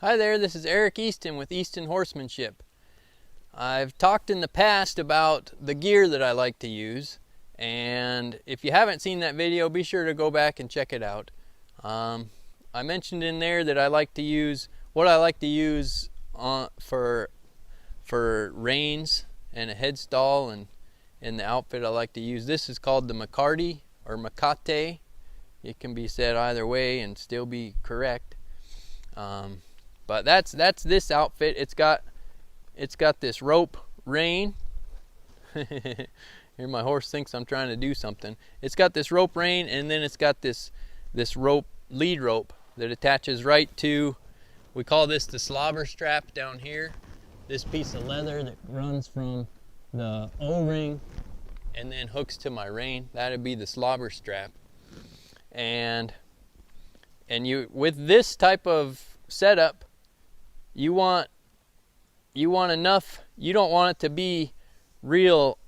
Hi there, this is Eric Easton with Easton Horsemanship. I've talked in the past about the gear that I like to use, and if you haven't seen that video, be sure to go back and check it out. I mentioned in there that I like to use what I like to use for reins and a headstall, and in the outfit I like to use. This is called the Mecate or Mecate. It can be said either way and still be correct. But that's this outfit. It's got this rope rein. Here my horse thinks I'm trying to do something. It's got this rope rein, and then it's got this rope, lead rope, that attaches right to, we call this the slobber strap down here. This piece of leather that runs from the O-ring and then hooks to my rein. That'd be the slobber strap. And you, with this type of setup, you want enough. You don't want it to be real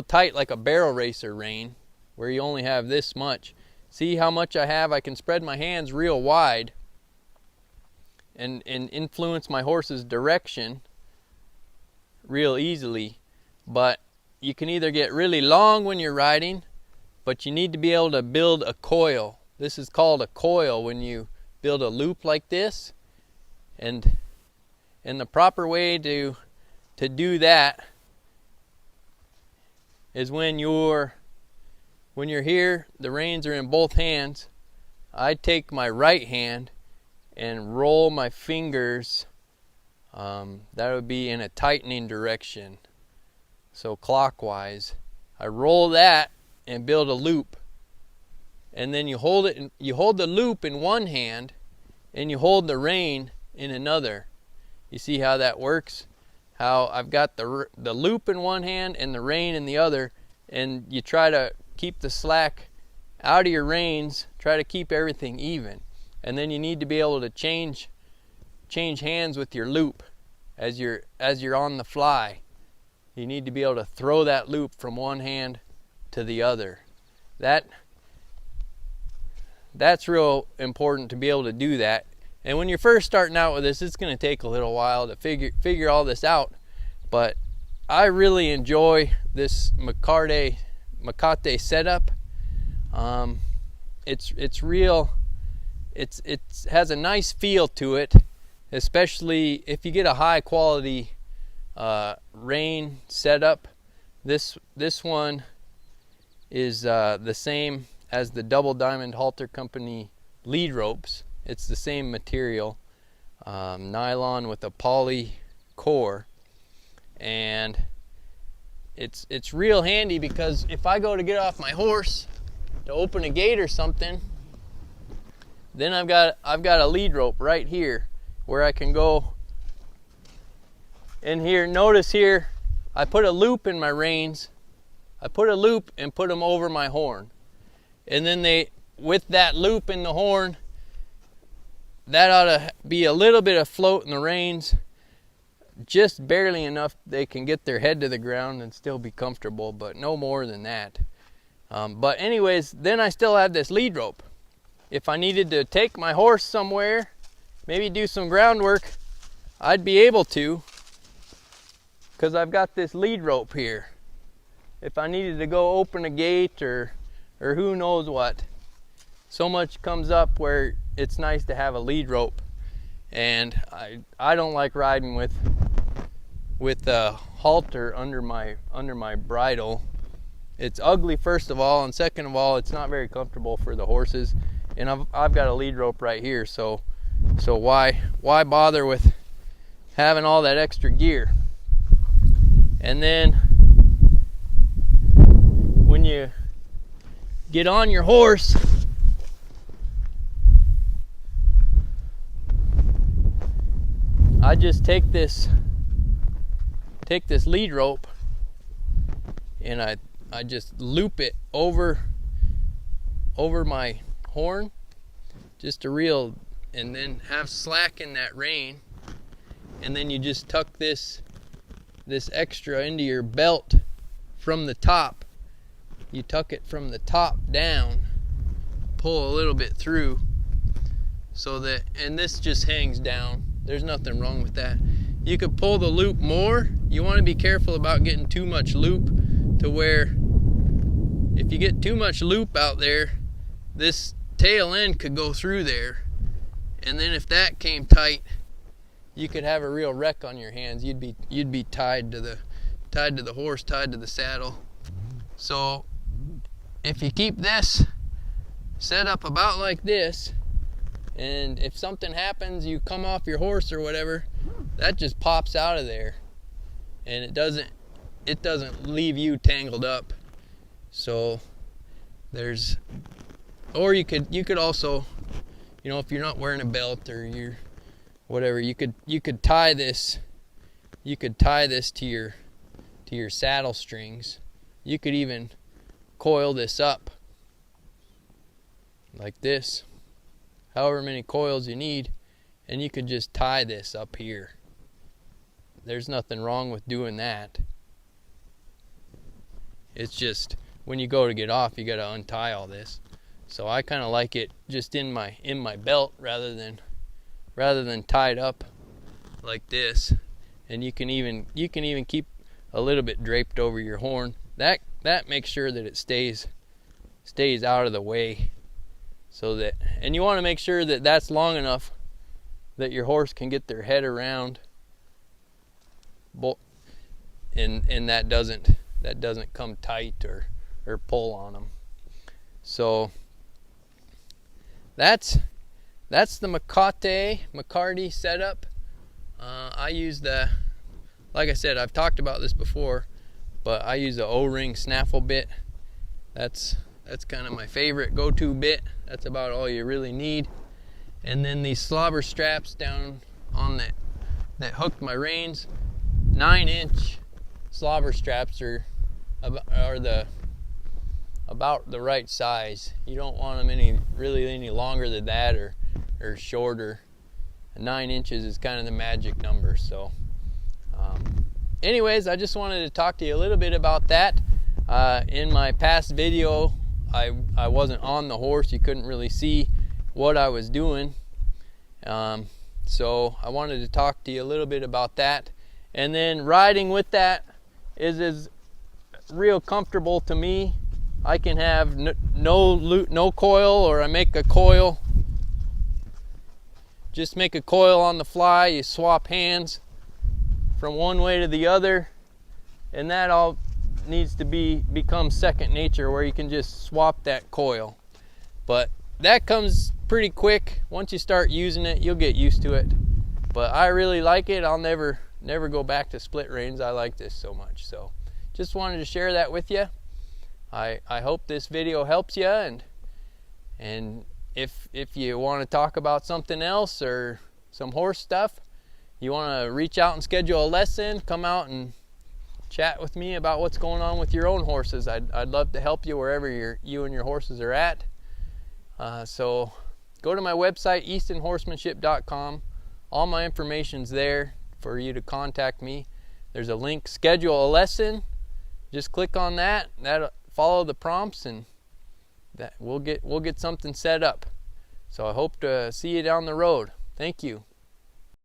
tight like a barrel racer rein where you only have this much. See how much I have? I can spread my hands real wide and influence my horse's direction real easily. But you can either get really long when you're riding, but you need to be able to build a coil. This is called a coil when you build a loop like this. And the proper way to do that is when you're here, the reins are in both hands. I take my right hand and roll my fingers. That would be in a tightening direction, so clockwise. I roll that and build a loop, and then you hold it. You hold the loop in one hand, and you hold the rein in another. You see how that works? How I've got the loop in one hand and the rein in the other, and you try to keep the slack out of your reins, try to keep everything even. And then you need to be able to change hands with your loop as you're on the fly. You need to be able to throw that loop from one hand to the other. That's real important to be able to do that. And when you're first starting out with this, it's going to take a little while to figure all this out. But I really enjoy this Mecate setup. It's real. It has a nice feel to it, especially if you get a high quality rein setup. This one is the same as the Double Diamond Halter Company lead ropes. It's the same material, nylon with a poly core, and it's real handy because if I go to get off my horse to open a gate or something, then I've got a lead rope right here where I can go. And here, notice here, I put a loop in my reins. I put a loop and put them over my horn, and then with that loop in the horn, that ought to be a little bit of float in the reins, just barely enough they can get their head to the ground and still be comfortable, but no more than that. But anyways, then I still have this lead rope. If I needed to take my horse somewhere, maybe do some groundwork, I'd be able to, because I've got this lead rope here. If I needed to go open a gate or who knows what, so much comes up where it's nice to have a lead rope. And I don't like riding with a halter under my bridle. It's ugly, first of all, and second of all, it's not very comfortable for the horses. And I've got a lead rope right here, so why bother with having all that extra gear? And then when you get on your horse, I just take this lead rope and I just loop it over my horn, just and then have slack in that rein, and then you just tuck this extra into your belt from the top. You tuck it from the top down, pull a little bit through, so that, and this just hangs down There's nothing wrong with that. You could pull the loop more. You want to be careful about getting too much loop, to where if you get too much loop out there, this tail end could go through there, and then if that came tight, you could have a real wreck on your hands. You'd be tied to the horse, tied to the saddle. So if you keep this set up about like this, and if something happens, you come off your horse or whatever, that just pops out of there, and it doesn't leave you tangled up. So there's, or you could also, if you're not wearing a belt or you're whatever, you could tie this to your saddle strings. You could even coil this up like this, however many coils you need, and you could just tie this up here. There's nothing wrong with doing that. It's just when you go to get off, you got to untie all this. So I kind of like it just in my belt rather than tied up like this. And you can even keep a little bit draped over your horn. That makes sure that it stays out of the way. So that, and you want to make sure that that's long enough that your horse can get their head around, and that doesn't come tight or pull on them. So that's the Mecate setup. I use like I said, I've talked about this before, but I use the O-ring snaffle bit. That's kind of my favorite go-to bit. That's about all you really need. And then these slobber straps down on that hooked my reins, 9-inch slobber straps are about the right size. You don't want them any longer than that or shorter. 9 inches is kind of the magic number. So anyways, I just wanted to talk to you a little bit about that. In my past video, I wasn't on the horse. You couldn't really see what I was doing. So I wanted to talk to you a little bit about that. And then riding with that is real comfortable to me. I can have no coil, or I make a coil. Just make a coil on the fly. You swap hands from one way to the other, and that all needs to become second nature, where you can just swap that coil. But that comes pretty quick. Once you start using it, you'll get used to it. But I really like it. I'll never go back to split reins. I like this so much. So just wanted to share that with you. I hope this video helps you, and if you want to talk about something else or some horse stuff, you want to reach out and schedule a lesson, come out and chat with me about what's going on with your own horses. I'd love to help you wherever you and your horses are at. So go to my website, eastonhorsemanship.com. All my information's there for you to contact me. There's a link, schedule a lesson. Just click on that. Follow the prompts, and that we'll get something set up. So I hope to see you down the road. Thank you.